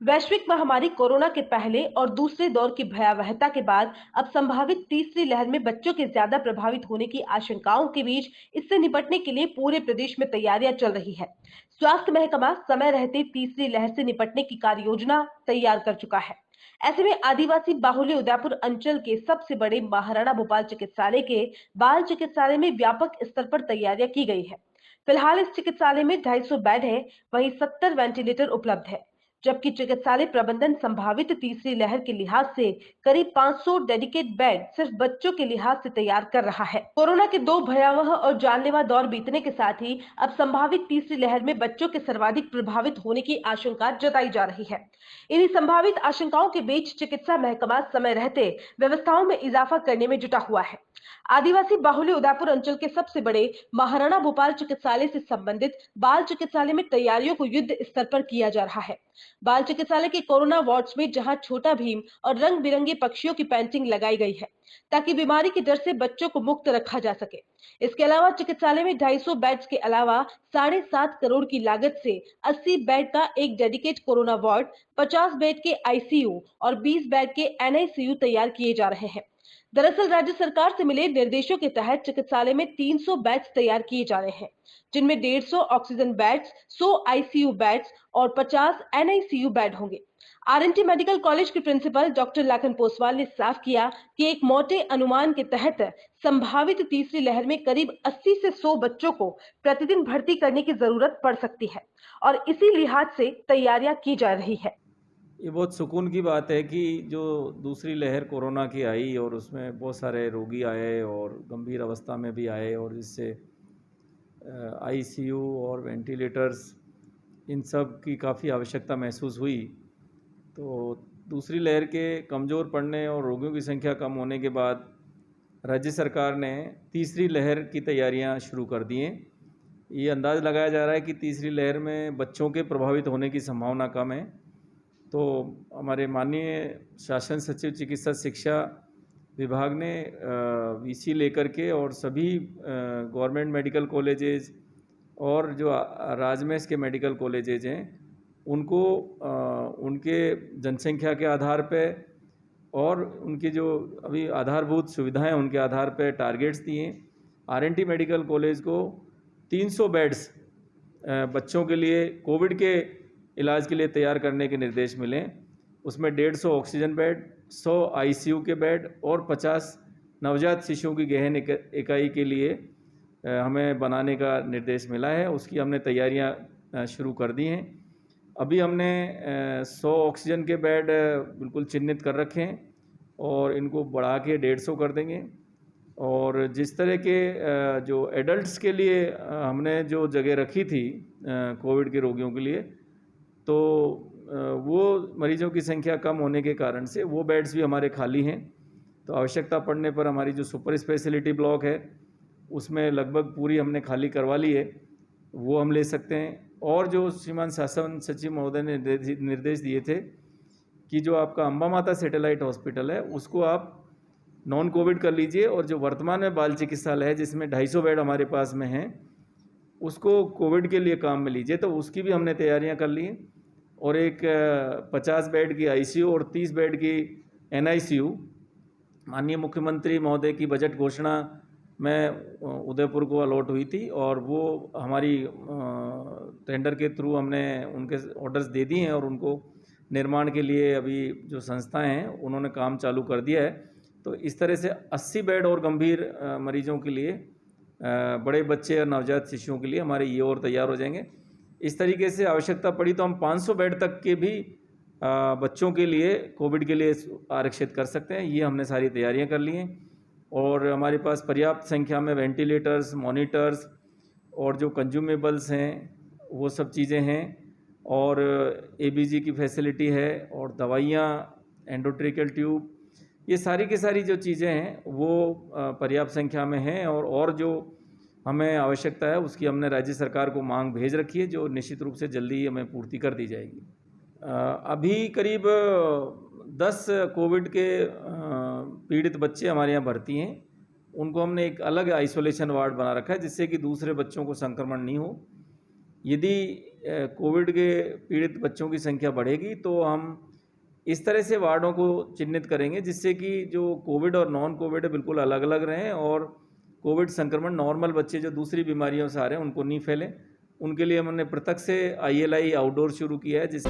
वैश्विक महामारी कोरोना के पहले और दूसरे दौर की भयावहता के बाद अब संभावित तीसरी लहर में बच्चों के ज्यादा प्रभावित होने की आशंकाओं के बीच इससे निपटने के लिए पूरे प्रदेश में तैयारियां चल रही है। स्वास्थ्य महकमा समय रहते तीसरी लहर से निपटने की कार्य योजना तैयार कर चुका है। ऐसे में आदिवासी बाहुल्य उदयपुर अंचल के सबसे बड़े महाराणा भोपाल चिकित्सालय के बाल चिकित्सालय में व्यापक स्तर पर तैयारियां की गई है। फिलहाल इस चिकित्सालय में 250 बेड है, वहीं 70 वेंटिलेटर उपलब्ध है, जबकि चिकित्सालय प्रबंधन संभावित तीसरी लहर के लिहाज से करीब 500 डेडिकेट बेड सिर्फ बच्चों के लिहाज से तैयार कर रहा है। कोरोना के दो भयावह और जानलेवा दौर बीतने के साथ ही अब संभावित तीसरी लहर में बच्चों के सर्वाधिक प्रभावित होने की आशंका जताई जा रही है। इन्हीं संभावित आशंकाओं के बीच चिकित्सा महकमा समय रहते व्यवस्थाओं में इजाफा करने में जुटा हुआ है। आदिवासी बाहुल्य उदयपुर अंचल के सबसे बड़े महाराणा भोपाल चिकित्सालय से संबंधित बाल चिकित्सालय में तैयारियों को युद्ध स्तर पर किया जा रहा है। बाल चिकित्सालय के कोरोना वार्ड्स में जहां छोटा भीम और रंग बिरंगे पक्षियों की पेंटिंग लगाई गई है, ताकि बीमारी के डर से बच्चों को मुक्त रखा जा सके। इसके अलावा चिकित्सालय में 250 बेड्स के अलावा 7.5 करोड़ की लागत से 80 बेड का एक डेडिकेट कोरोना वार्ड, 50 बेड के आईसीयू और 20 बेड के एनआईसीयू तैयार किए जा रहे हैं। दरअसल राज्य सरकार से मिले निर्देशों के तहत चिकित्सालय में 300 बेड्स तैयार किए जा रहे हैं, जिनमें 150 ऑक्सीजन बेड्स, 100 आईसीयू बेड्स और 50 एनआईसीयू बेड होंगे। आरएनटी मेडिकल कॉलेज के प्रिंसिपल डॉक्टर लाखन पोसवाल ने साफ किया कि एक मोटे अनुमान के तहत संभावित तीसरी लहर में करीब 80 से 100 बच्चों को प्रतिदिन भर्ती करने की जरूरत पड़ सकती है और इसी लिहाज से तैयारियां की जा रही है। ये बहुत सुकून की बात है कि जो दूसरी लहर कोरोना की आई और उसमें बहुत सारे रोगी आए और गंभीर अवस्था में भी आए और जिससे आईसीयू और वेंटिलेटर्स इन सब की काफ़ी आवश्यकता महसूस हुई। तो दूसरी लहर के कमज़ोर पड़ने और रोगियों की संख्या कम होने के बाद राज्य सरकार ने तीसरी लहर की तैयारियां शुरू कर दी हैं। ये अंदाज़ लगाया जा रहा है कि तीसरी लहर में बच्चों के प्रभावित होने की संभावना कम है। तो हमारे माननीय शासन सचिव चिकित्सा शिक्षा विभाग ने वीसी लेकर के और सभी गवर्नमेंट मेडिकल कॉलेजेस और जो राजमेश के मेडिकल कॉलेजेज हैं उनको उनके जनसंख्या के आधार पे और उनकी जो अभी आधारभूत सुविधाएं उनके आधार पे टारगेट्स दिए। आरएनटी मेडिकल कॉलेज को 300 बेड्स बच्चों के लिए कोविड के इलाज के लिए तैयार करने के निर्देश मिले। उसमें 150 ऑक्सीजन बेड, 100 आईसीयू के बेड और 50 नवजात शिशुओं की गहन इकाई के लिए हमें बनाने का निर्देश मिला है। उसकी हमने तैयारियां शुरू कर दी हैं। अभी हमने 100 ऑक्सीजन के बेड बिल्कुल चिन्हित कर रखे हैं और इनको बढ़ा के 150 कर देंगे। और जिस तरह के जो एडल्ट्स के लिए हमने जो जगह रखी थी कोविड के रोगियों के लिए, तो वो मरीजों की संख्या कम होने के कारण से वो बेड्स भी हमारे खाली हैं। तो आवश्यकता पड़ने पर हमारी जो सुपर स्पेशलिटी ब्लॉक है उसमें लगभग पूरी हमने खाली करवा ली है, वो हम ले सकते हैं। और जो श्रीमान शासन सचिव महोदय ने निर्देश दिए थे कि जो आपका अम्बा माता सैटेलाइट हॉस्पिटल है उसको आप नॉन कोविड कर लीजिए और जो वर्तमान में बाल चिकित्सालय है जिसमें 250 बेड हमारे पास में हैं उसको कोविड के लिए काम में लीजिए। तो उसकी भी हमने तैयारियां कर ली हैं और एक 50 बेड की आईसीयू और 30 बेड की एनआईसीयू माननीय मुख्यमंत्री महोदय की बजट घोषणा में उदयपुर को अलॉट हुई थी और वो हमारी टेंडर के थ्रू हमने उनके ऑर्डर्स दे दिए हैं और उनको निर्माण के लिए अभी जो संस्थाएं हैं उन्होंने काम चालू कर दिया है। तो इस तरह से 80 बेड और गंभीर मरीजों के लिए, बड़े बच्चे और नवजात शिशुओं के लिए हमारे ये और तैयार हो जाएंगे। इस तरीके से आवश्यकता पड़ी तो हम 500 बेड तक के भी बच्चों के लिए कोविड के लिए आरक्षित कर सकते हैं। ये हमने सारी तैयारियां कर ली हैं और हमारे पास पर्याप्त संख्या में वेंटिलेटर्स, मॉनिटर्स और जो कंज्यूमेबल्स हैं वो सब चीज़ें हैं और एबीजी की फैसिलिटी है और दवाइयाँ, एंडोट्रेकियल ट्यूब, ये सारी की सारी जो चीज़ें हैं वो पर्याप्त संख्या में हैं और जो हमें आवश्यकता है उसकी हमने राज्य सरकार को मांग भेज रखी है, जो निश्चित रूप से जल्दी ही हमें पूर्ति कर दी जाएगी। अभी करीब 10 कोविड के पीड़ित बच्चे हमारे यहाँ भर्ती हैं। उनको हमने एक अलग आइसोलेशन वार्ड बना रखा है जिससे कि दूसरे बच्चों को संक्रमण नहीं हो। यदि कोविड के पीड़ित बच्चों की संख्या बढ़ेगी तो हम इस तरह से वार्डों को चिन्हित करेंगे जिससे कि जो कोविड और नॉन कोविड है बिल्कुल अलग अलग रहें और कोविड संक्रमण नॉर्मल बच्चे जो दूसरी बीमारियों से आ रहे हैं उनको नहीं फैले। उनके लिए हमने पृथक से ILI आउटडोर शुरू किया है जिस